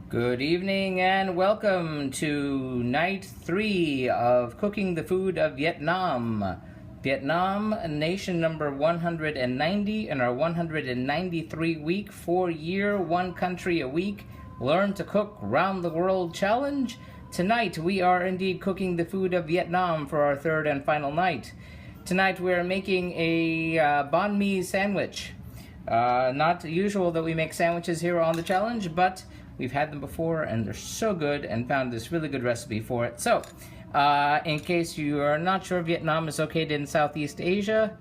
Good evening and welcome to night 3 of Cooking the Food of Vietnam. Vietnam, nation number 190 in our 193 week, 4-year, one country a week, learn to cook round the world challenge. Tonight we are indeed cooking the food of Vietnam for our third and final night. Tonight we are making a banh mi sandwich. Not usual that we make sandwiches here on the challenge, but we've had them before and they're so good and found this really good recipe for it. So, in case you are not sure, Vietnam is located in Southeast Asia,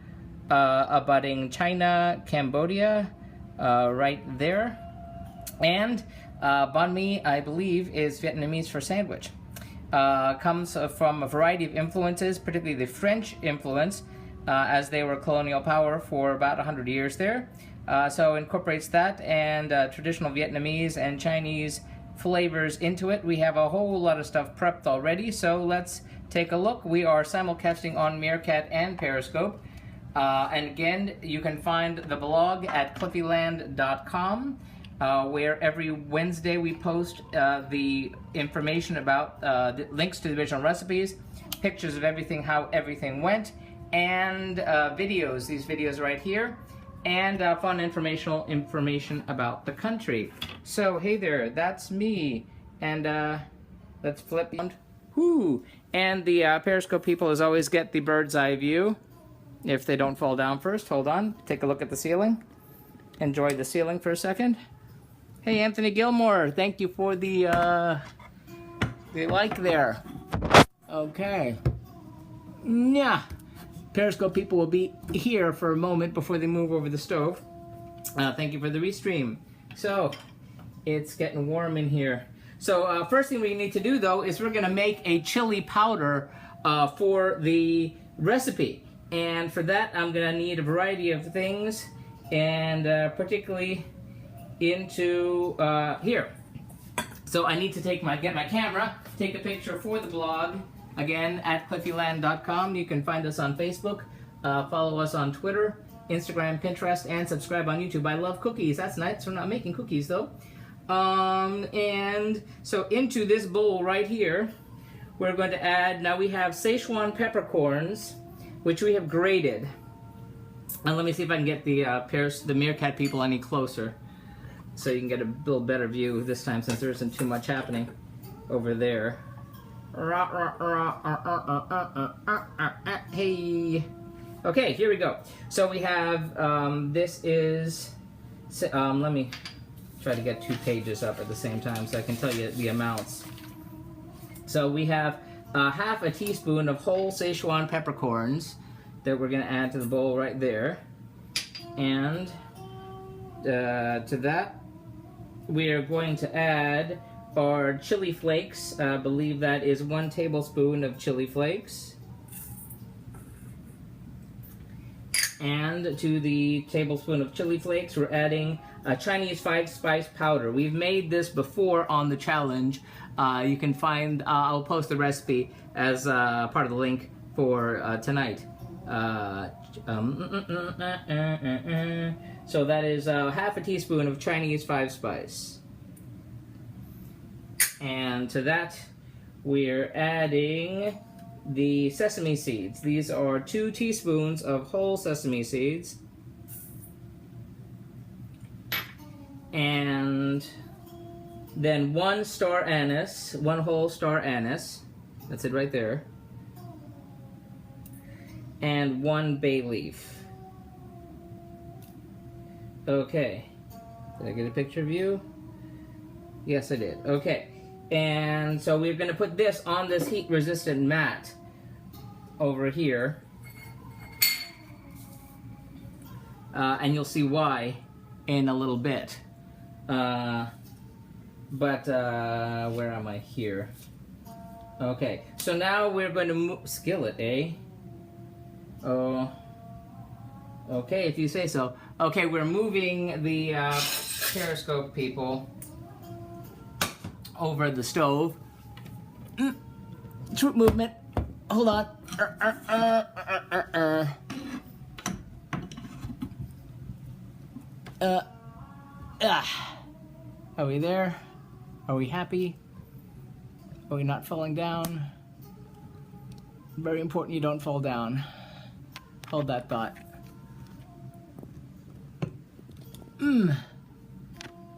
abutting China, Cambodia, right there. And banh mi, I believe, is Vietnamese for sandwich. Comes from a variety of influences, particularly the French influence, as they were colonial power for about 100 years there. So incorporates that and traditional Vietnamese and Chinese flavors into it. We have a whole lot of stuff prepped already, so let's take a look. We are simulcasting on Meerkat and Periscope. And again, you can find the blog at cliffyland.com, where every Wednesday we post the information about the links to the original recipes, pictures of everything, how everything went, and videos, these videos right here, and fun information about the country. So hey there, that's me, and let's flip around. Whoo! And the Periscope people, as always, get the bird's eye view if they don't fall down first. Hold on, take a look at the ceiling. Enjoy the ceiling for a second. Hey, Anthony Gilmore, thank you for the like there. Okay. Yeah. Periscope people will be here for a moment before they move over the stove. Thank you for the restream. So, it's getting warm in here. So, first thing we need to do, though, is we're going to make a chili powder for the recipe. And for that, I'm going to need a variety of things, and particularly into here. So, I need to get my camera, take a picture for the blog. Again, at cliffyland.com. You can find us on Facebook, follow us on Twitter, Instagram, Pinterest, and subscribe on YouTube. I love cookies. That's nice. We're not making cookies, though. And so into this bowl right here, we're going to add, now we have Szechuan peppercorns, which we have grated. And let me see if I can get the Meerkat people any closer, so you can get a little better view this time, since there isn't too much happening over there. Hey. Okay, here we go. So we have, this is, let me try to get 2 pages up at the same time so I can tell you the amounts. So we have half a teaspoon of whole Szechuan peppercorns that we're going to add to the bowl right there. And to that, we are going to add our chili flakes. I believe that is 1 tablespoon of chili flakes. And to the tablespoon of chili flakes, we're adding a Chinese 5-spice powder. We've made this before on the challenge. You can find, I'll post the recipe as part of the link for tonight. So that is half a teaspoon of Chinese 5-spice. And to that, we're adding the sesame seeds. These are 2 teaspoons of whole sesame seeds. And then 1 star anise, 1 whole star anise. That's it right there. And 1 bay leaf. Okay. Did I get a picture of you? Yes, I did. Okay. And so we're going to put this on this heat-resistant mat over here. And you'll see why in a little bit. Where am I here? Okay, so now we're going to move... Skillet, eh? Oh. Okay, if you say so. Okay, we're moving the Periscope people over the stove. Troop movement. Hold on. Are we there? Are we happy? Are we not falling down? Very important you don't fall down. Hold that thought.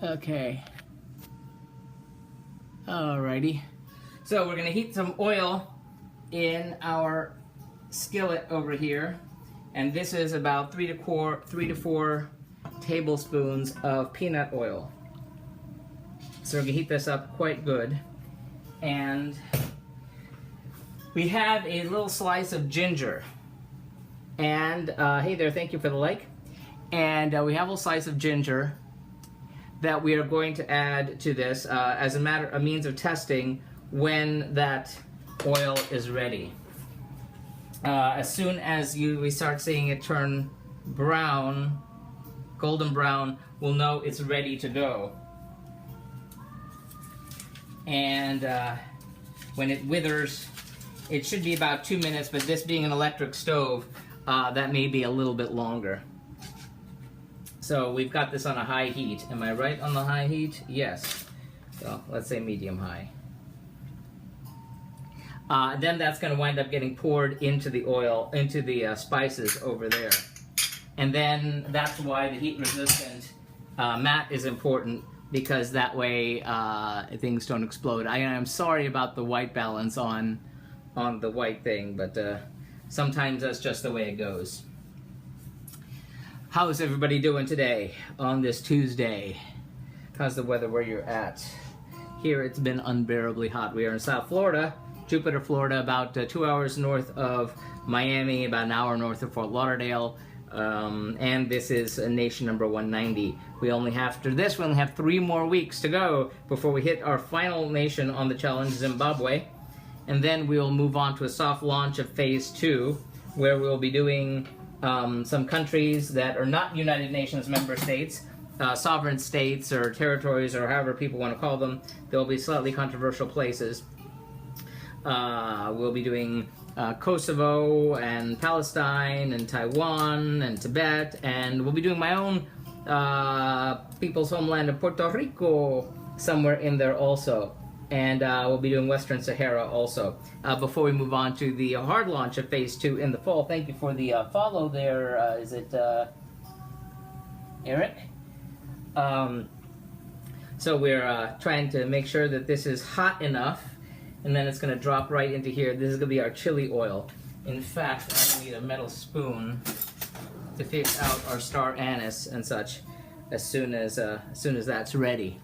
Okay. Alrighty. So we're gonna heat some oil in our skillet over here, and this is about 3 to 4 tablespoons of peanut oil. So we're gonna heat this up quite good, and we have a little slice of ginger. And hey there, thank you for the like. And we have a little slice of ginger that we are going to add to this as a means of testing when that oil is ready. As soon as we start seeing it turn brown, golden brown, we'll know it's ready to go. And when it withers, it should be about 2 minutes, but this being an electric stove, that may be a little bit longer. So we've got this on a high heat. Am I right on the high heat? Yes. So let's say medium high. Then that's going to wind up getting poured into the oil, into the spices over there. And then that's why the heat resistant mat is important, because that way things don't explode. I am sorry about the white balance on the white thing, but sometimes that's just the way it goes. How's everybody doing today on this Tuesday? How's the weather where you're at? Here it's been unbearably hot. We are in South Florida, Jupiter, Florida, about 2 hours north of Miami, about an hour north of Fort Lauderdale, and this is nation number 190. We only have 3 more weeks to go before we hit our final nation on the challenge, Zimbabwe, and then we will move on to a soft launch of phase 2, where we will be doing some countries that are not United Nations member states, sovereign states or territories or however people want to call them. They'll be slightly controversial places. We'll be doing Kosovo and Palestine and Taiwan and Tibet, and we'll be doing my own people's homeland of Puerto Rico somewhere in there also. And we'll be doing Western Sahara also. Before we move on to the hard launch of Phase 2 in the fall. Thank you for the follow there. Is it Eric? So we're trying to make sure that this is hot enough, and then it's going to drop right into here. This is going to be our chili oil. In fact, I need a metal spoon to fish out our star anise and such as soon as that's ready.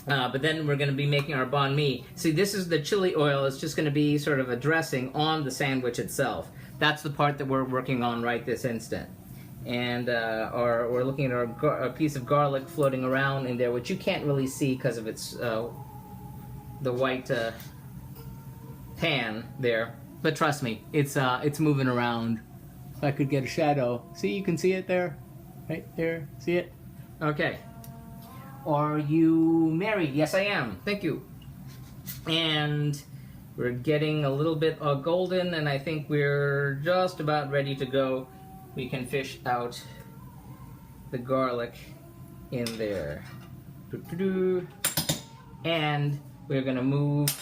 But then we're going to be making our banh mi. See, this is the chili oil. It's just going to be sort of a dressing on the sandwich itself. That's the part that we're working on right this instant. And we're looking at our piece of garlic floating around in there, which you can't really see because of its the white pan there. But trust me, it's moving around. If I could get a shadow. See, you can see it there? Right there? See it? Okay. Are you married? Yes, I am. Thank you. And we're getting a little bit golden, and I think we're just about ready to go. We can fish out the garlic in there. And we're going to move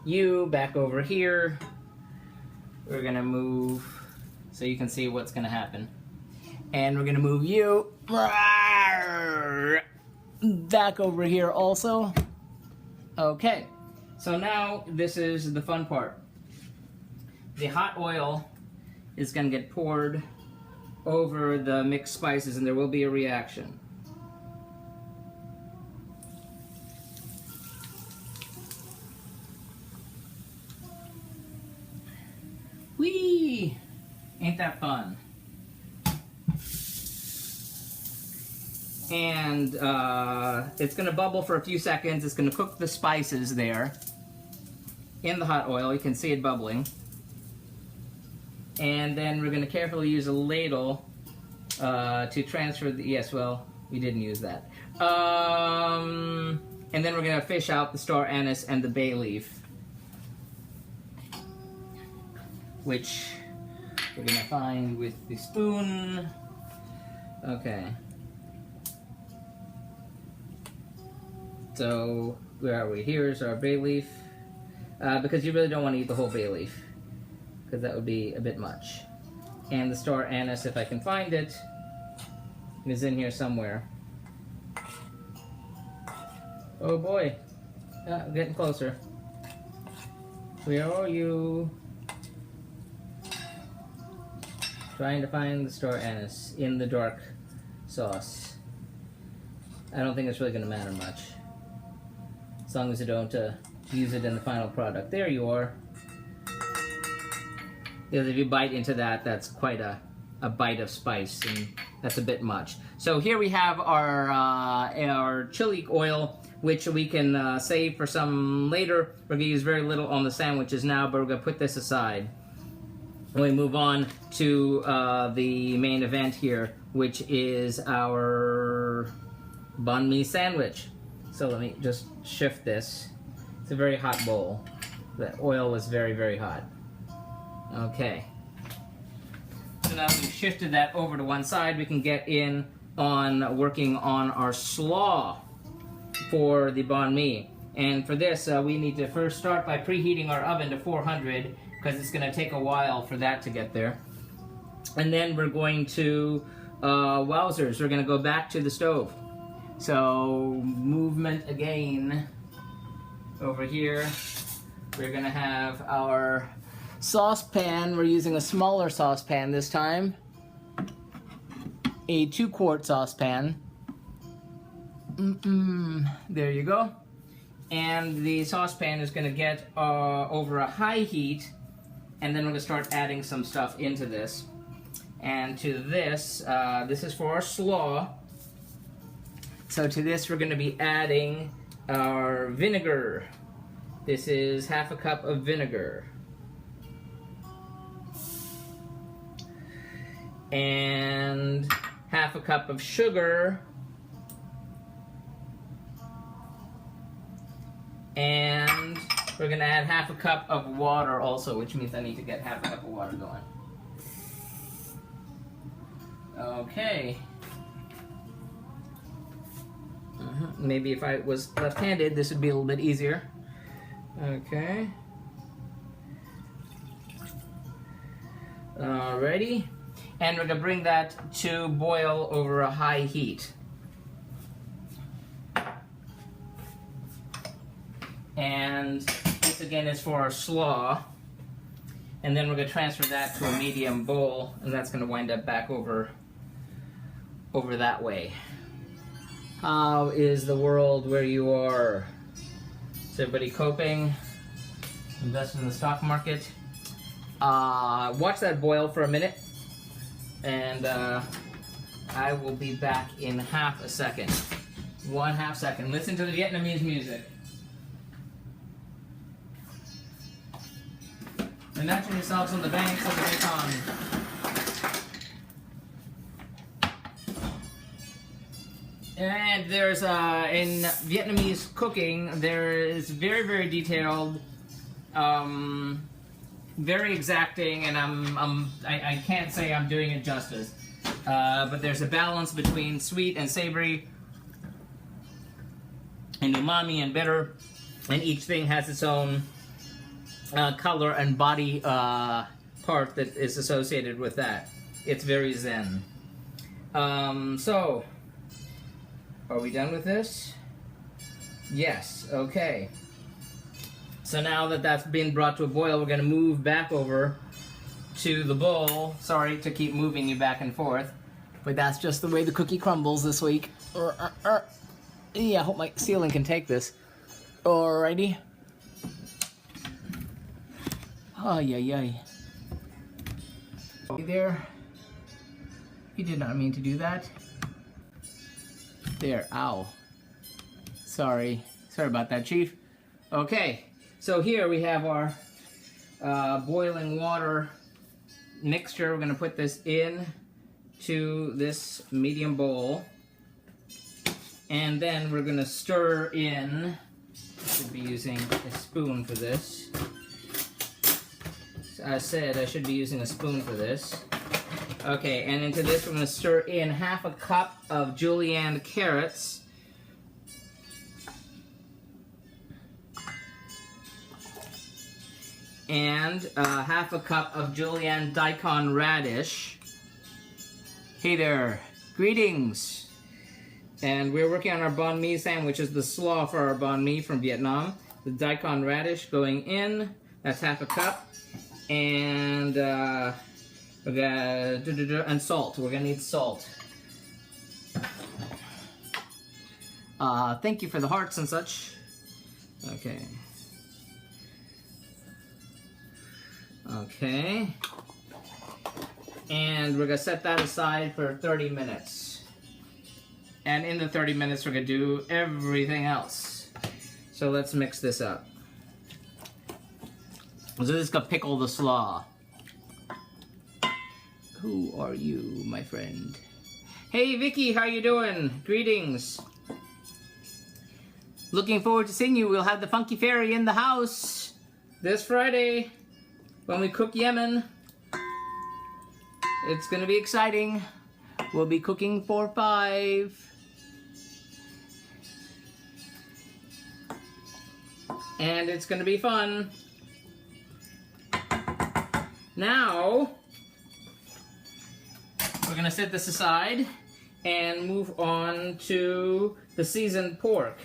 you back over here. We're going to move so you can see what's going to happen. And we're going to move you back over here also. Okay, so now this is the fun part. The hot oil is going to get poured over the mixed spices, and there will be a reaction. Whee! Ain't that fun? And it's going to bubble for a few seconds. It's going to cook the spices there in the hot oil. You can see it bubbling. And then we're going to carefully use a ladle to transfer the... Yes, well, we didn't use that. And then we're going to fish out the star anise and the bay leaf, which we're going to find with the spoon. Okay. So where are we? Here's our bay leaf. Because you really don't want to eat the whole bay leaf, because that would be a bit much. And the star anise, if I can find it, is in here somewhere. Oh boy, getting closer. Where are you? Trying to find the star anise in the dark sauce. I don't think it's really going to matter much, as long as you don't use it in the final product. There you are. Because if you bite into that, that's quite a bite of spice, and that's a bit much. So here we have our chili oil, which we can save for some later. We're going to use very little on the sandwiches now, but we're going to put this aside. And we move on to the main event here, which is our banh mi sandwich. So let me just shift this. It's a very hot bowl. The oil is very, very hot. Okay. So now that we've shifted that over to one side, we can get in on working on our slaw for the banh mi. And for this, we need to first start by preheating our oven to 400, because it's going to take a while for that to get there. And then we're going to, wowzers, we're going to go back to the stove. So, movement again. Over here, we're going to have our saucepan. We're using a smaller saucepan this time. A 2-quart saucepan. There you go. And the saucepan is going to get over a high heat, and then we're going to start adding some stuff into this. And to this, this is for our slaw. So to this, we're going to be adding our vinegar. This is half a cup of vinegar. And half a cup of sugar. And we're going to add half a cup of water also, which means I need to get half a cup of water going. Okay. Maybe if I was left-handed, this would be a little bit easier. Okay. Alrighty. And we're going to bring that to boil over a high heat. And this again is for our slaw. And then we're going to transfer that to a medium bowl, and that's going to wind up back over that way. How is the world where you are? Is everybody coping? Investing in the stock market? Watch that boil for a minute, and I will be back in half a second. 1/2 second. Listen to the Vietnamese music. Imagine yourselves on the banks of the Mekong. And there's, in Vietnamese cooking, there is very, very detailed, very exacting, and I can't say I'm doing it justice. But there's a balance between sweet and savory, and umami and bitter, and each thing has its own color and body part that is associated with that. It's very zen. So, are we done with this? Yes, okay. So now that that's been brought to a boil, we're going to move back over to the bowl. Sorry to keep moving you back and forth, but that's just the way the cookie crumbles this week. Yeah, I hope my ceiling can take this. Alrighty. Oh, yeah. There. You did not mean to do that. There, ow. Sorry about that, Chief. Okay, so here we have our boiling water mixture. We're going to put this in to this medium bowl. And then we're going to stir in. I should be using a spoon for this. I said I should be using a spoon for this. Okay, and into this we're going to stir in half a cup of julienne carrots. and half a cup of julienne daikon radish. Hey there, greetings. And we're working on our banh mi sandwich, which is the slaw for our banh mi from Vietnam. The daikon radish going in, that's half a cup. And and salt, we're gonna need salt. Thank you for the hearts and such. Okay. Okay. And we're gonna set that aside for 30 minutes. And in the 30 minutes, we're gonna do everything else. So let's mix this up. So this is gonna pickle the slaw. Who are you, my friend? Hey Vicky, how you doing? Greetings. Looking forward to seeing you. We'll have the Funky Fairy in the house this Friday when we cook Yemen. It's gonna be exciting. We'll be cooking for 5. And it's gonna be fun. Now, we're gonna set this aside and move on to the seasoned pork.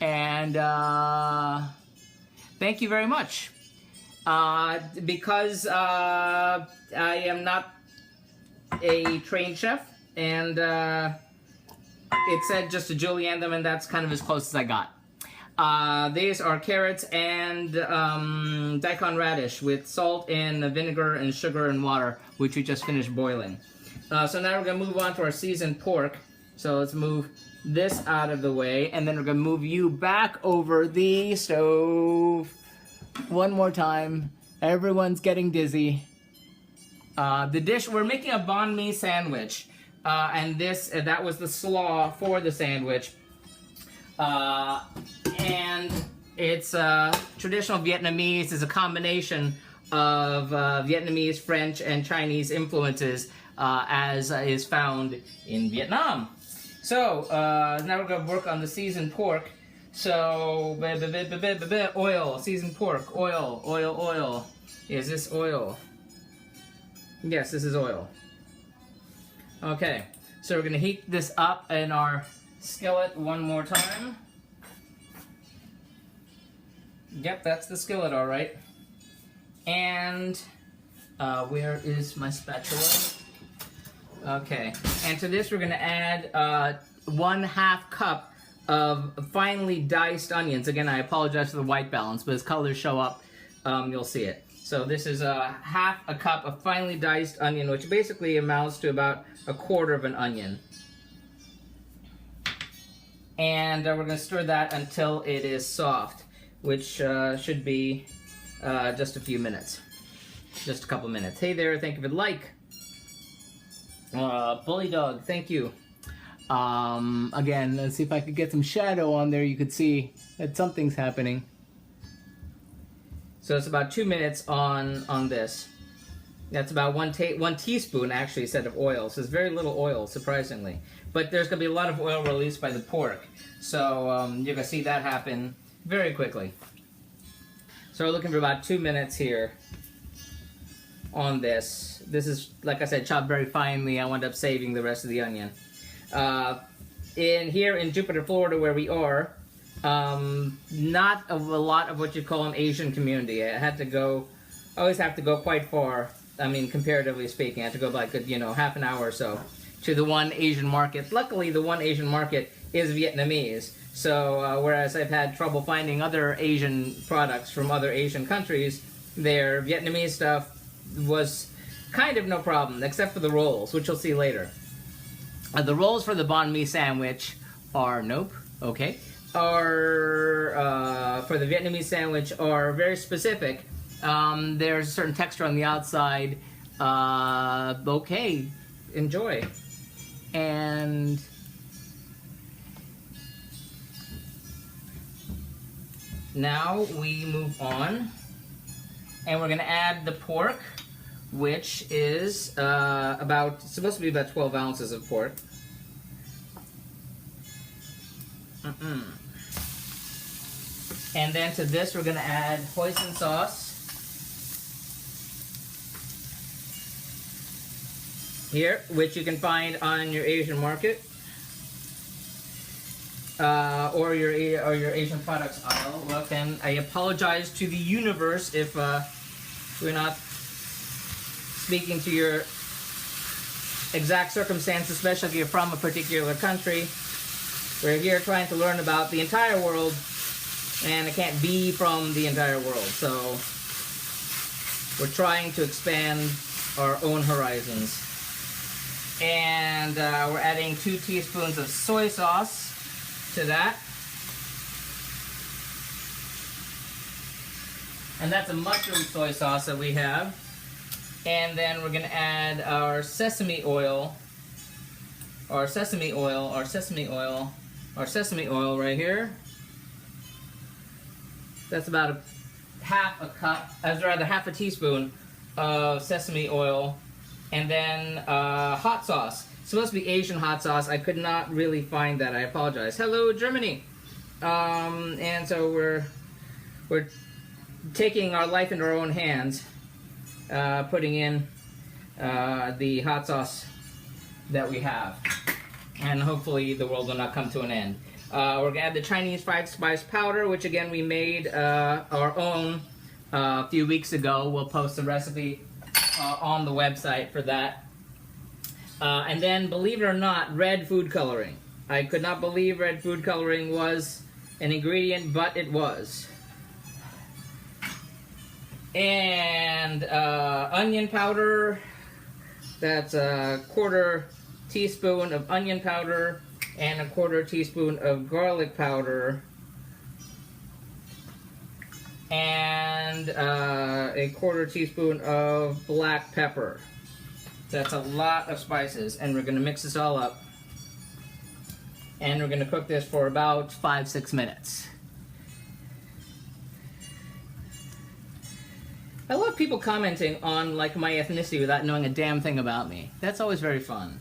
And thank you very much. Because I am not a trained chef, and it said just to julienne them, and that's kind of as close as I got. These are carrots and daikon radish with salt and vinegar and sugar and water, which we just finished boiling. So now we're going to move on to our seasoned pork. So let's move this out of the way, and then we're going to move you back over the stove. One more time. Everyone's getting dizzy. The dish, we're making a banh mi sandwich, and that was the slaw for the sandwich. And it's traditional Vietnamese. It's a combination of Vietnamese, French, and Chinese influences, as is found in Vietnam. So now we're going to work on the seasoned pork. So oil, seasoned pork, oil, oil, oil. Is this oil? Yes, this is oil. Okay, so we're going to heat this up in our skillet one more time. Yep, that's the skillet, all right. And where is my spatula? Okay, and to this we're going to add 1/2 cup of finely diced onions. Again, I apologize for the white balance, but as colors show up, you'll see it. So this is 1/2 cup of finely diced onion, which basically amounts to about 1/4 of an onion. And we're going to stir that until it is soft, which should be just a few minutes. Just a couple minutes. Hey there, thank you for the like. Bully Dog, thank you. Again, let's see if I could get some shadow on there. You could see that something's happening. So it's about 2 minutes on this. That's about one teaspoon actually instead of oil. So it's very little oil, surprisingly. But there's going to be a lot of oil released by the pork. So you're going to see that happen very quickly. So we're looking for about 2 minutes here on this. This is, like I said, chopped very finely. I wound up saving the rest of the onion. Here in Jupiter, Florida, where we are, not a lot of what you call an Asian community. I always have to go quite far. I mean, comparatively speaking, I have to go like, half an hour or so to the one Asian market. Luckily, the one Asian market is Vietnamese. So, whereas I've had trouble finding other Asian products from other Asian countries, their Vietnamese stuff was kind of no problem, except for the rolls, which you'll see later. The rolls for the banh mi sandwich are, for the Vietnamese sandwich are very specific. There's a certain texture on the outside. Okay, enjoy. And now we move on, and we're going to add the pork, which is supposed to be about 12 ounces of pork. And then to this we're going to add hoisin sauce, here, which you can find on your Asian market or your Asian products aisle. Well, then I apologize to the universe if we're not speaking to your exact circumstances, especially if you're from a particular country. We're here trying to learn about the entire world, and it can't be from the entire world. So we're trying to expand our own horizons. And we're adding 2 teaspoons of soy sauce to that. And that's a mushroom soy sauce that we have. And then we're going to add our sesame oil. Our sesame oil right here. That's about half a teaspoon of sesame oil. And then hot sauce. It's supposed to be Asian hot sauce. I could not really find that. I apologize. Hello, Germany. And so we're taking our life into our own hands, putting in the hot sauce that we have, and hopefully the world will not come to an end. We're gonna add the Chinese fried spice powder, which again we made our own a few weeks ago. We'll post the recipe on the website for that. And then, believe it or not, red food coloring. I could not believe red food coloring was an ingredient, but it was. And onion powder. That's a 1/4 teaspoon of onion powder and a 1/4 teaspoon of garlic powder. And a 1/4 teaspoon of black pepper. That's a lot of spices, and we're going to mix this all up. And we're going to cook this for about 5-6 minutes. I love people commenting on like my ethnicity without knowing a damn thing about me. That's always very fun.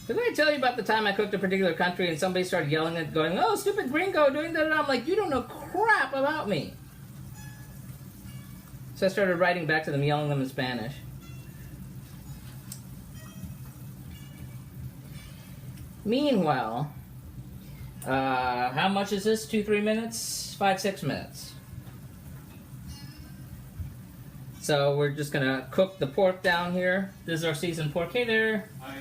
Did I tell you about the time I cooked a particular country and somebody started yelling and going, "Oh, stupid gringo doing that," and I'm like, "You don't know crap about me." So I started writing back to them, yelling them in Spanish. Meanwhile, how much is this? 2-3 minutes? 5-6 minutes. So we're just gonna cook the pork down here. This is our seasoned pork. Hey there. Hi.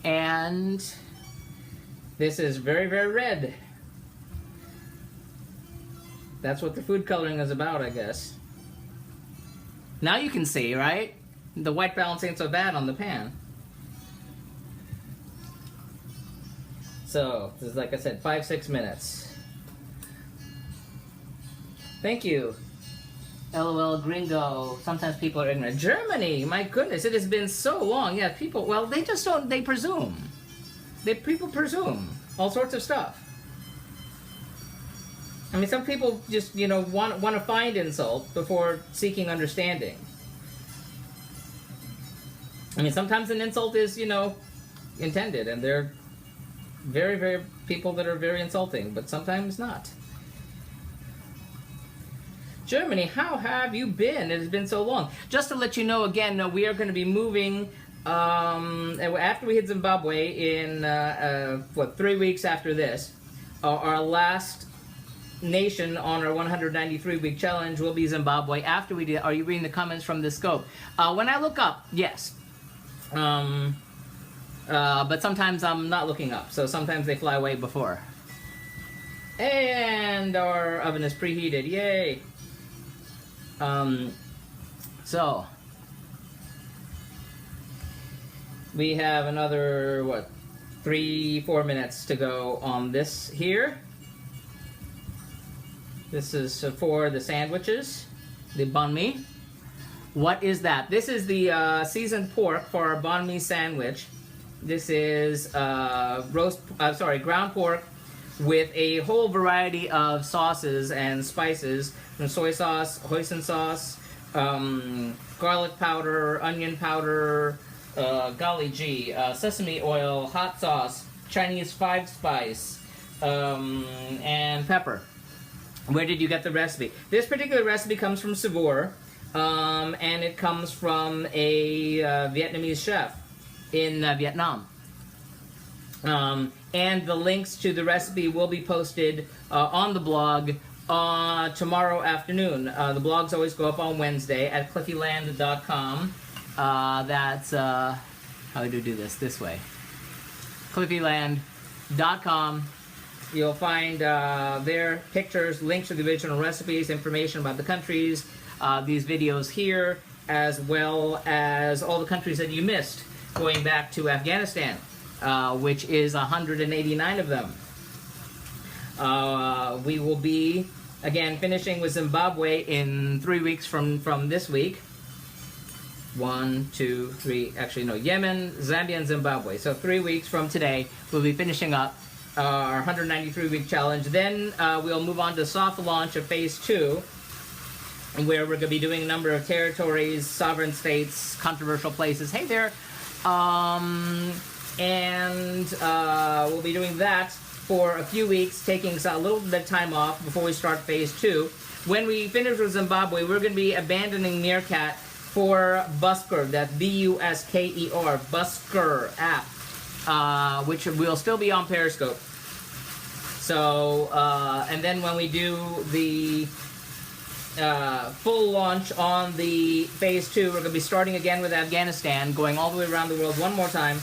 And this is very, very red. That's what the food coloring is about, I guess. Now you can see, right? The white balance ain't so bad on the pan. So, this is, like I said, 5-6 minutes. Thank you. LOL gringo. Sometimes people are ignorant. Germany! My goodness, it has been so long. Yeah, people, well, they just don't, they presume. People presume all sorts of stuff. I mean, some people just, you know, want to find insult before seeking understanding. I mean, sometimes an insult is, you know, intended, and they're very, very people that are very insulting, but sometimes not. Germany, how have you been? It has been so long. Just to let you know again, we are going to be moving after we hit Zimbabwe in 3 weeks after this. Our last nation on our 193-week challenge will be Zimbabwe. After we do, are you reading the comments from the scope? When I look up, yes. But sometimes I'm not looking up, so sometimes they fly away before. And our oven is preheated. Yay! So we have another 3-4 minutes to go on this here. This is for the sandwiches, the banh mi. What is that? This is the seasoned pork for our banh mi sandwich. This is ground pork with a whole variety of sauces and spices, from soy sauce, hoisin sauce, garlic powder, onion powder, golly gee, sesame oil, hot sauce, Chinese 5-spice, and pepper. Where did you get the recipe? This particular recipe comes from Savour, and it comes from a Vietnamese chef in Vietnam. And the links to the recipe will be posted on the blog tomorrow afternoon. The blogs always go up on Wednesday at cliffyland.com. That's, how do we do this way? cliffyland.com. You'll find there pictures, links to the original recipes, information about the countries, these videos here, as well as all the countries that you missed going back to Afghanistan, which is 189 of them. We will be, again, finishing with Zimbabwe in 3 weeks from this week. 1, 2, 3, actually no, Yemen, Zambia, and Zimbabwe. So 3 weeks from today, we'll be finishing up our 193-week challenge. Then we'll move on to soft launch of phase 2, where we're going to be doing a number of territories, sovereign states, controversial places. Hey there. And we'll be doing that for a few weeks, taking a little bit of time off before we start phase 2. When we finish with Zimbabwe, we're going to be abandoning Meerkat for Busker. That's Busker, Busker app, which will still be on Periscope. So, and then when we do the full launch on the phase 2, we're going to be starting again with Afghanistan, going all the way around the world one more time.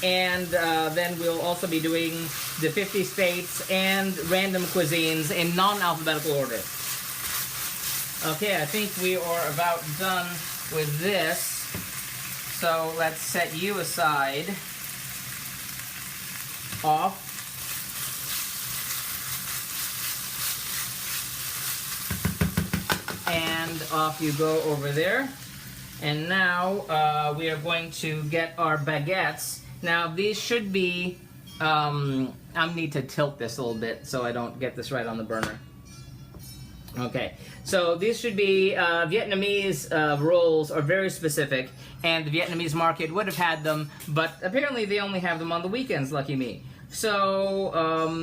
And then we'll also be doing the 50 states and random cuisines in non-alphabetical order. Okay, I think we are about done with this. So let's set you aside. Off. And off you go over there. And now we are going to get our baguettes. Now these should be, I need to tilt this a little bit so I don't get this right on the burner. Okay, so these should be Vietnamese rolls, are very specific, and the Vietnamese market would have had them, but apparently they only have them on the weekends, lucky me. So,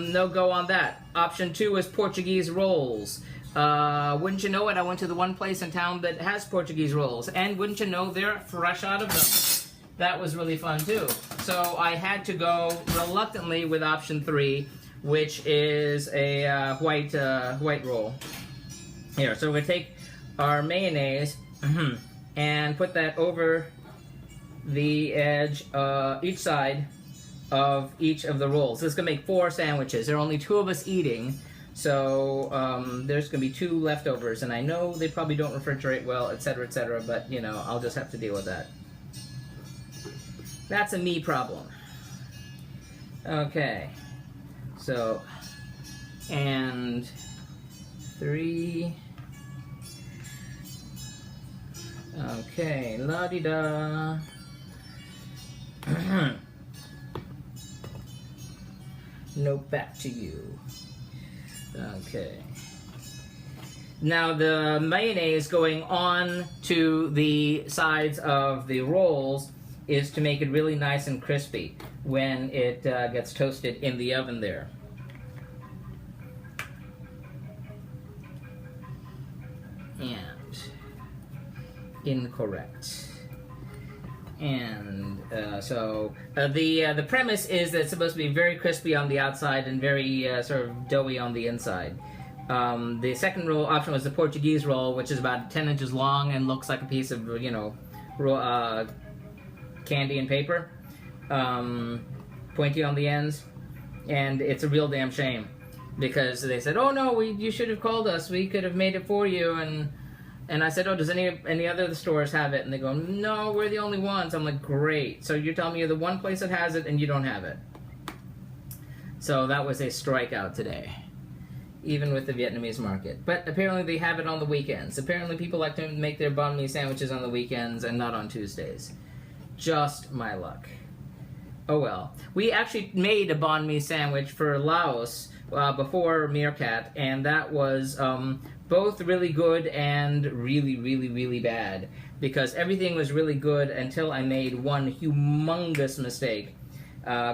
no go on that. Option 2 is Portuguese rolls. Wouldn't you know it, I went to the one place in town that has Portuguese rolls, and wouldn't you know, they're fresh out of them. That was really fun too. So I had to go reluctantly with option 3, which is a white roll. Here, so we're going to take our mayonnaise and put that over the edge, each side of each of the rolls. This is going to make 4 sandwiches. There are only 2 of us eating, so there's going to be 2 leftovers. And I know they probably don't refrigerate well, etc., but, you know, I'll just have to deal with that. That's a me problem. Okay, so, and 3. Okay, la-di-da. No, back to you. Okay. Now the mayonnaise going on to the sides of the rolls is to make it really nice and crispy when it gets toasted in the oven there. And incorrect. And so the premise is that it's supposed to be very crispy on the outside and very sort of doughy on the inside. The second roll option was the Portuguese roll, which is about 10 inches long and looks like a piece of, you know, candy and paper, pointy on the ends, and it's a real damn shame because they said, "Oh no, you should have called us. We could have made it for you." And I said, "Oh, does any other stores have it?" And they go, "No, we're the only ones." I'm like, "Great! So you're telling me you're the one place that has it and you don't have it?" So that was a strikeout today, even with the Vietnamese market. But apparently they have it on the weekends. Apparently people like to make their banh mi sandwiches on the weekends and not on Tuesdays. Just my luck. Oh well. We actually made a banh mi sandwich for Laos before Meerkat, and that was both really good and really, really, really bad. Because everything was really good until I made one humongous mistake.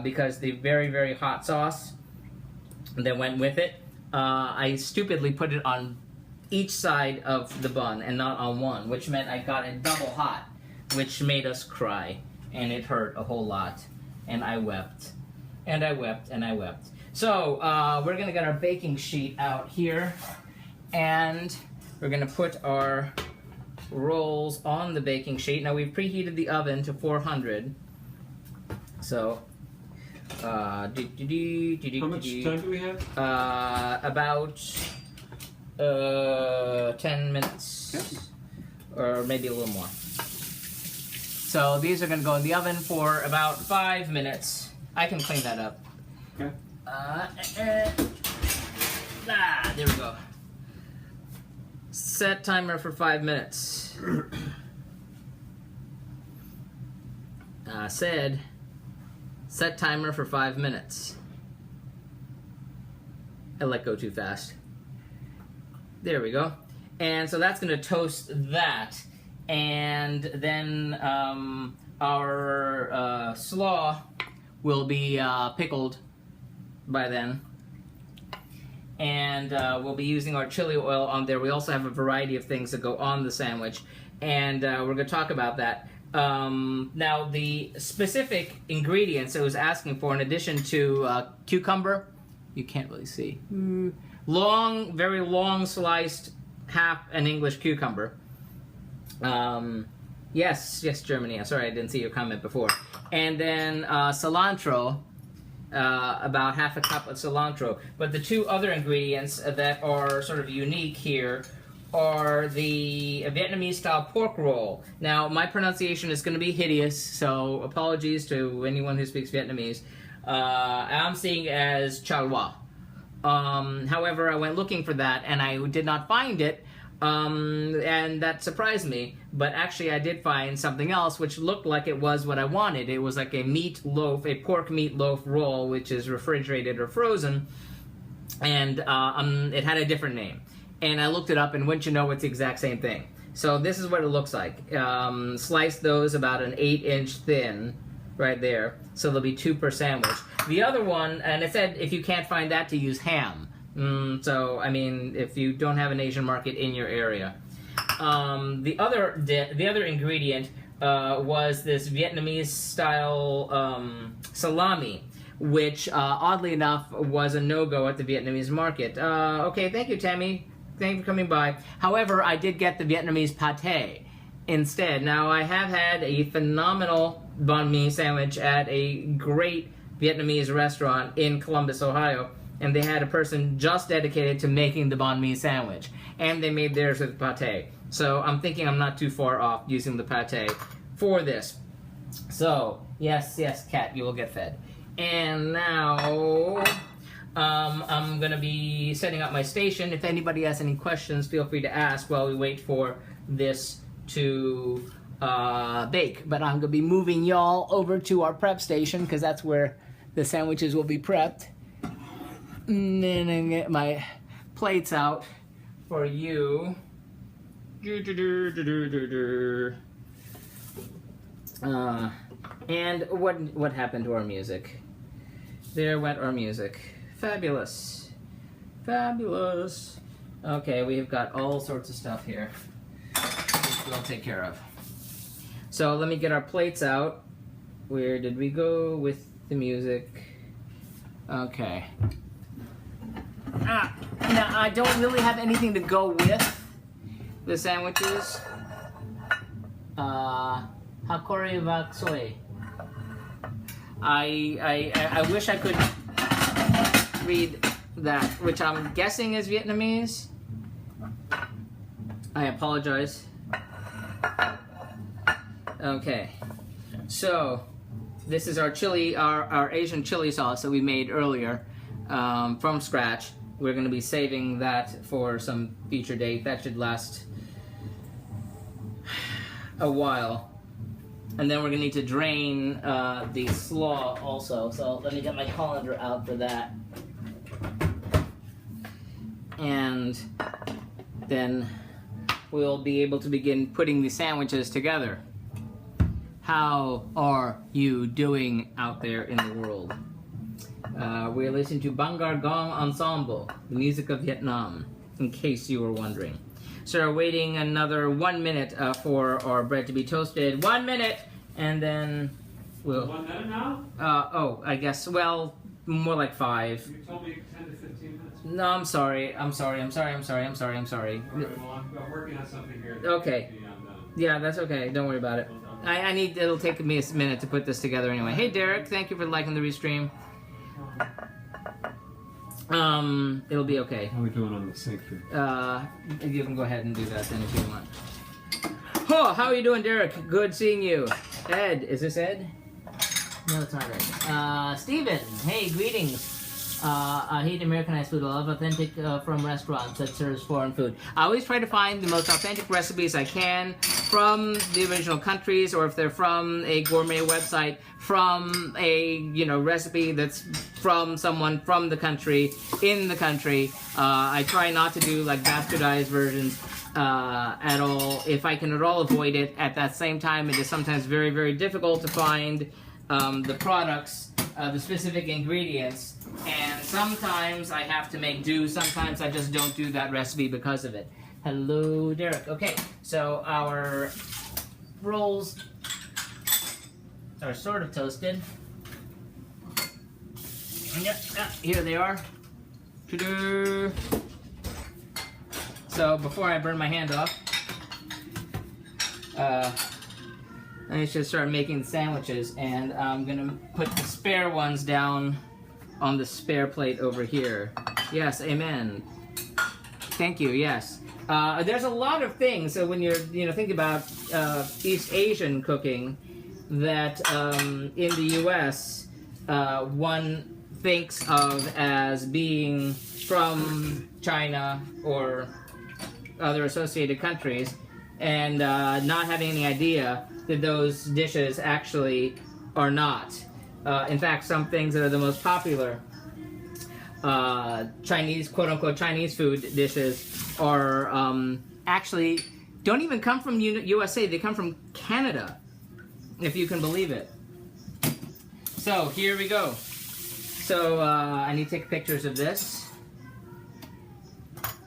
Because the very, very hot sauce that went with it, I stupidly put it on each side of the bun and not on one, which meant I got it double hot, which made us cry, and it hurt a whole lot, and I wept, and I wept, and I wept. So we're gonna get our baking sheet out here, and we're gonna put our rolls on the baking sheet. Now we've preheated the oven to 400, so How much time do we have? about 10 minutes, or maybe a little more. So these are going to go in the oven for about 5 minutes. I can clean that up. Okay. There we go. Set timer for 5 minutes. Said set timer for 5 minutes. I let go too fast. There we go. And so that's going to toast that. And then our slaw will be pickled by then. And we'll be using our chili oil on there. We also have a variety of things that go on the sandwich. And we're going to talk about that. Now, the specific ingredients it was asking for, in addition to cucumber, you can't really see. Long, very long sliced, half an English cucumber. Yes, Germany. I'm sorry, I didn't see your comment before. And then cilantro, about half a cup of cilantro. But the two other ingredients that are sort of unique here are the Vietnamese-style pork roll. Now, my pronunciation is going to be hideous, so apologies to anyone who speaks Vietnamese. I'm seeing as chalwa. However, I went looking for that, and I did not find it, and that surprised me. But actually, I did find something else, which looked like it was what I wanted. It was like a meat loaf, a pork meat loaf roll, which is refrigerated or frozen, and it had a different name. And I looked it up, and wouldn't you know, it's the exact same thing. So this is what it looks like. Slice those about an 8-inch thin, right there. So there'll be 2 per sandwich. The other one, and it said if you can't find that, to use ham. So, I mean, if you don't have an Asian market in your area. The other ingredient was this Vietnamese-style salami, which, oddly enough, was a no-go at the Vietnamese market. Okay, thank you, Tammy. Thank you for coming by. However, I did get the Vietnamese pate instead. Now, I have had a phenomenal banh mi sandwich at a great Vietnamese restaurant in Columbus, Ohio, and they had a person just dedicated to making the banh mi sandwich, and they made theirs with pate. So I'm thinking I'm not too far off using the pate for this. So, yes, cat, you will get fed. And now I'm going to be setting up my station. If anybody has any questions, feel free to ask while we wait for this to bake. But I'm going to be moving y'all over to our prep station because that's where the sandwiches will be prepped. And then I get my plates out for you. And what happened to our music? There went our music. Fabulous. Fabulous. Okay, we've got all sorts of stuff here, which we'll take care of. So let me get our plates out. Where did we go with the music? Okay. Now, I don't really have anything to go with the sandwiches. Hakori vak soy. I wish I could read that, which I'm guessing is Vietnamese. I apologize. Okay, so this is our chili, our Asian chili sauce that we made earlier from scratch. We're going to be saving that for some future date. That should last a while. And then we're going to need to drain the slaw also. So let me get my colander out for that. And then we'll be able to begin putting the sandwiches together. How are you doing out there in the world? We're listening to Bangar Gong Ensemble, the music of Vietnam, in case you were wondering. So we're waiting another 1 minute for our bread to be toasted. 1 minute, and then we'll... 1 minute now? Oh, I guess, well, more like 5. You told me 10 to 15 minutes. No, I'm sorry. All right, well, I'm working on something here. Okay. Yeah, that's okay. Don't worry about it. It'll take me a minute to put this together anyway. Hey, Derek, thank you for liking the restream. It'll be okay. How are we doing on the sync here? You can go ahead and do that then if you want. Oh, how are you doing, Derek? Good seeing you. Ed, is this Ed? No, it's not Ed. Steven, hey, greetings. I hate Americanized food. I love authentic from restaurants that serves foreign food. I always try to find the most authentic recipes I can from the original countries, or if they're from a gourmet website, from a recipe that's from someone from the country, in the country. I try not to do like bastardized versions at all. If I can at all avoid it, at that same time, it is sometimes very, very difficult to find the products, the specific ingredients, and sometimes I have to make do. Sometimes I just don't do that recipe because of it. Hello, Derek. Okay, so our rolls are sort of toasted. Yep, here they are. Ta-da! So before I burn my hand off, I should start making sandwiches, and I'm gonna put the spare ones down on the spare plate over here. Yes, amen. Thank you. Yes. There's a lot of things. So when you're thinking about East Asian cooking, that in the U.S. One thinks of as being from China or other associated countries, and not having any idea that those dishes actually are not. In fact, some things that are the most popular Chinese, quote-unquote Chinese food dishes are actually don't even come from USA. They come from Canada, if you can believe it. So here we go. So I need to take pictures of this.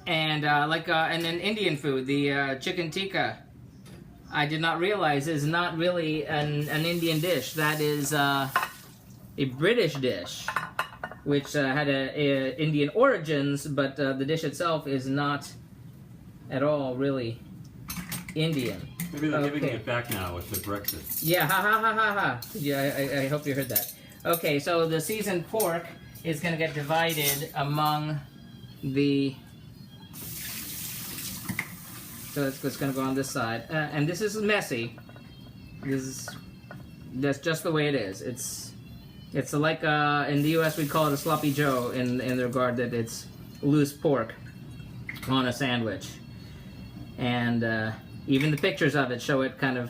And and then Indian food, the chicken tikka, I did not realize is not really an Indian dish. That is a British dish, which had a Indian origins, but the dish itself is not at all really Indian. Maybe they're giving it back now with the Brexit. Yeah, ha ha ha ha ha. Yeah, I hope you heard that. Okay, so the seasoned pork is going to get divided among the... So it's going to go on this side. And this is messy. That's just the way it is. It's like, in the U.S. we'd call it a sloppy joe in the regard that it's loose pork on a sandwich. And even the pictures of it show it kind of,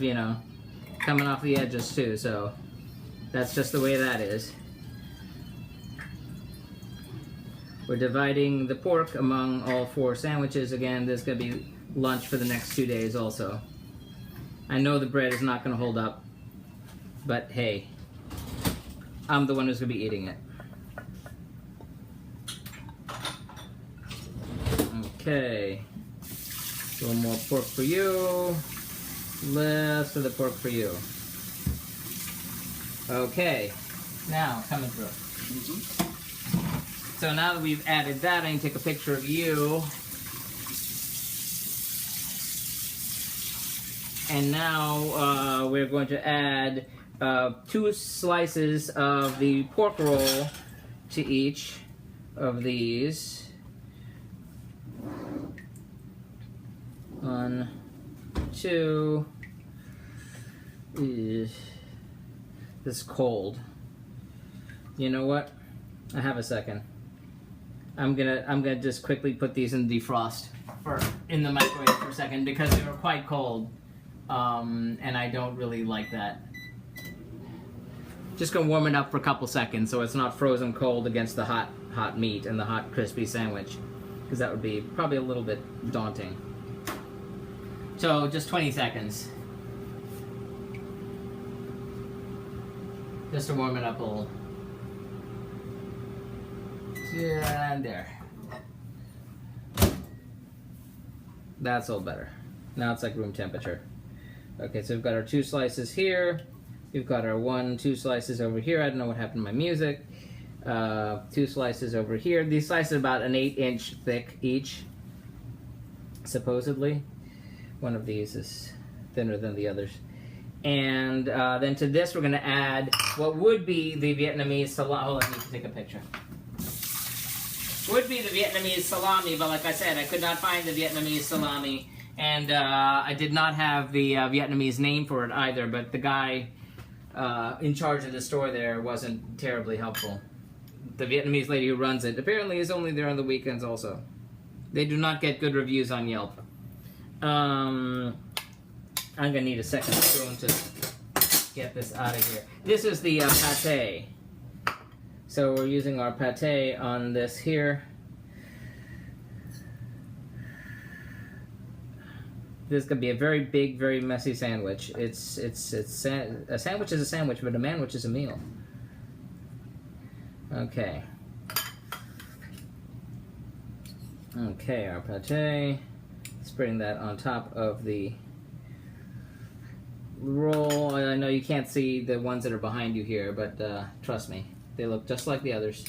coming off the edges too. So that's just the way that is. We're dividing the pork among all 4 sandwiches. Again, there's going to be lunch for the next 2 days also. I know the bread is not going to hold up, but hey, I'm the one who's going to be eating it. Okay. A little more pork for you. Less of the pork for you. Okay. Now, coming through. So now that we've added that, I need to take a picture of you. And now we're going to add 2 slices of the pork roll to each of these. 1, 2. This is cold. You know what? I have a second. I'm gonna just quickly put these in defrost in the microwave for a second because they were quite cold. And I don't really like that. Just gonna warm it up for a couple seconds so it's not frozen cold against the hot meat and the hot crispy sandwich. because that would be probably a little bit daunting. So just 20 seconds. Just to warm it up a little. Yeah, and there. That's all better. Now it's like room temperature. Okay, so we've got our 2 slices here. We've got our 2 slices over here. I don't know what happened to my music. 2 slices over here. These slices are about an 8-inch thick each, supposedly. One of these is thinner than the others. And then to this we're going to add what would be the Vietnamese salami. Hold on, let me take a picture. Would be the Vietnamese salami, but like I said, I could not find the Vietnamese salami, and I did not have the Vietnamese name for it either, but the guy in charge of the store there wasn't terribly helpful. The Vietnamese lady who runs it apparently is only there on the weekends also. They do not get good reviews on Yelp. I'm gonna need a second spoon to get this out of here. This is the pate. So we're using our pate on this here. This is gonna be a very big, very messy sandwich. A sandwich is a sandwich, but a manwich is a meal. Okay. Okay, our pate. Spreading that on top of the roll. I know you can't see the ones that are behind you here, but trust me, they look just like the others.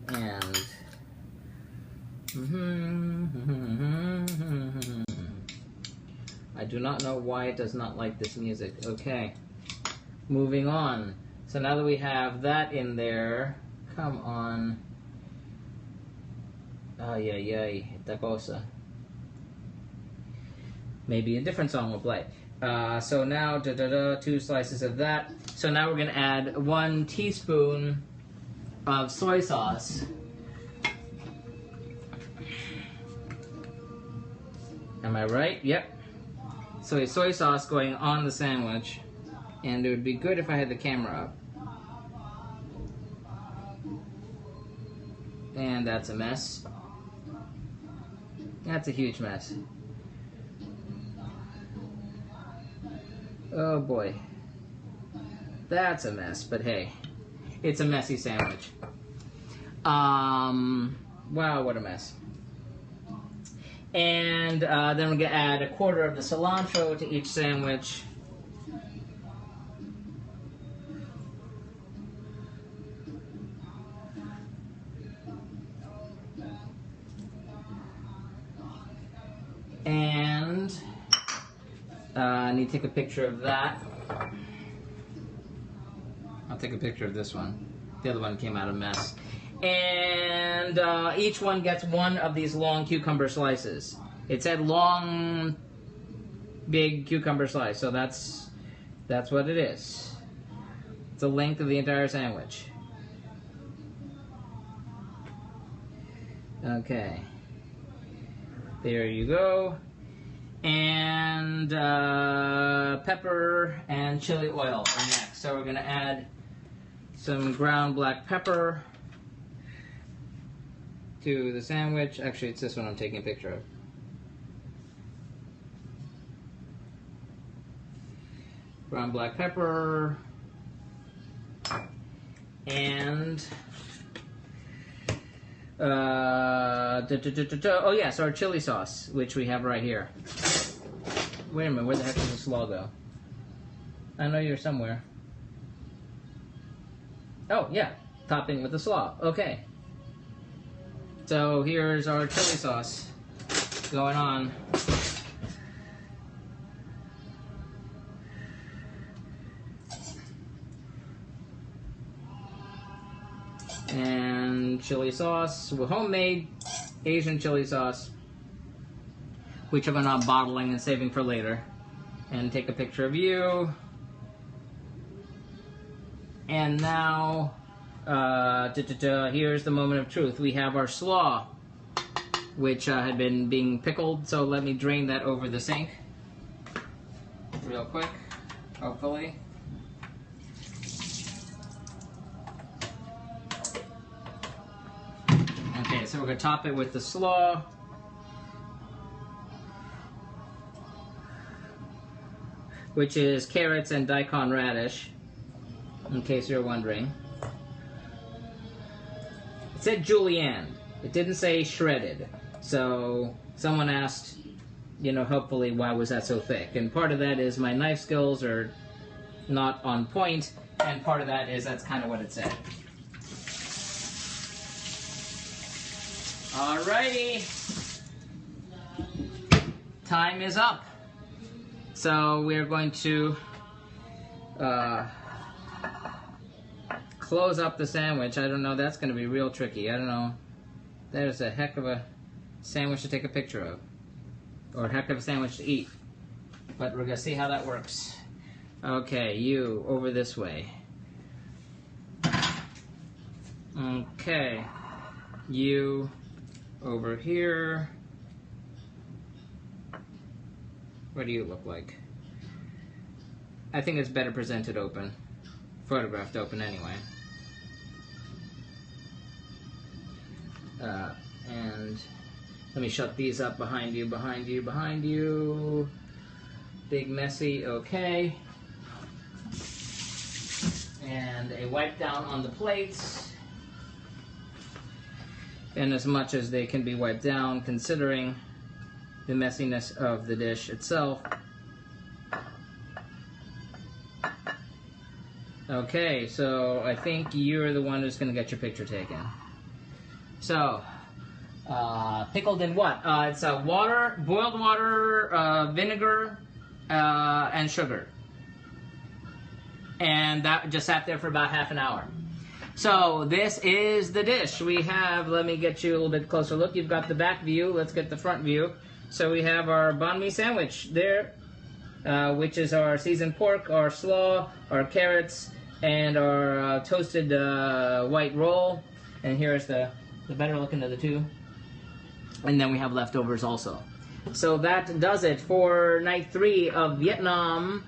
And I do not know why it does not like this music. Okay, moving on. So now that we have that in there, come on. Ay, ay, ay, esta cosa. Maybe a different song will play. So now, 2 slices of that. So now we're going to add 1 teaspoon of soy sauce. Am I right? Yep. So soy sauce going on the sandwich. And it would be good if I had the camera up. And that's a mess. That's a huge mess. Oh boy. That's a mess, but hey, it's a messy sandwich. Wow, what a mess. And then we're gonna add 1/4 of the cilantro to each sandwich. And I need to take a picture of that. I'll take a picture of this one. The other one came out a mess. And each one gets 1 of these long cucumber slices. It said long, big cucumber slice, so that's what it is. It's the length of the entire sandwich. Okay. There you go. And pepper and chili oil are next. So we're going to add some ground black pepper to the sandwich. Actually, it's this one I'm taking a picture of. Ground black pepper. And oh yes, our chili sauce, which we have right here. Wait a minute, where the heck does this slaw go? I know you're somewhere. Oh yeah, topping with the slaw. Okay. So here's our chili sauce going on. And chili sauce, homemade Asian chili sauce, which I'm not bottling and saving for later. And take a picture of you. And now, here's the moment of truth. We have our slaw, which had been being pickled, so let me drain that over the sink real quick, hopefully. Okay, so we're going to top it with the slaw. Which is carrots and daikon radish, in case you're wondering. It said julienne. It didn't say shredded. So someone asked, you know, helpfully, why was that so thick? And part of that is my knife skills are not on point, and part of that is that's kind of what it said. Alrighty. Time is up. So we're going to close up the sandwich. I don't know, that's going to be real tricky. I don't know. There's a heck of a sandwich to take a picture of. Or a heck of a sandwich to eat. But we're going to see how that works. Okay, you over this way. Okay. You over here. What do you look like? I think it's better presented open. Photographed open anyway. And let me shut these up behind you, behind you, behind you. Big messy, okay. And a wipe down on the plates. And as much as they can be wiped down, considering the messiness of the dish itself. Okay, so I think you're the one who's going to get your picture taken. So, pickled in what? It's water, boiled water, vinegar, and sugar. And that just sat there for about half an hour. So this is the dish. We have, let me get you a little bit closer look. You've got the back view. Let's get the front view. So we have our banh mi sandwich there, which is our seasoned pork, our slaw, our carrots, and our toasted white roll. And here's the better looking of the two. And then we have leftovers also. So that does it for night 3 of Vietnam.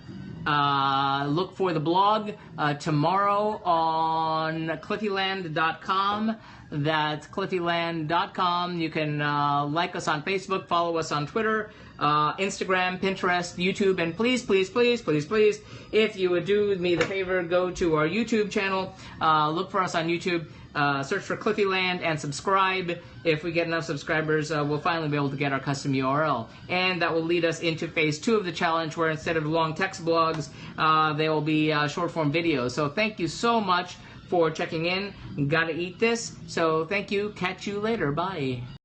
Look for the blog tomorrow on cliffyland.com. That's cliffyland.com. You can like us on Facebook, follow us on Twitter, Instagram, Pinterest, YouTube, and please, please, please, please, please, if you would do me the favor, go to our YouTube channel, look for us on YouTube, search for Cliffyland, and subscribe. If we get enough subscribers, we'll finally be able to get our custom URL. And that will lead us into phase 2 of the challenge, where instead of long text blogs, they will be short-form videos. So thank you so much for checking in. Gotta eat this. So thank you. Catch you later. Bye.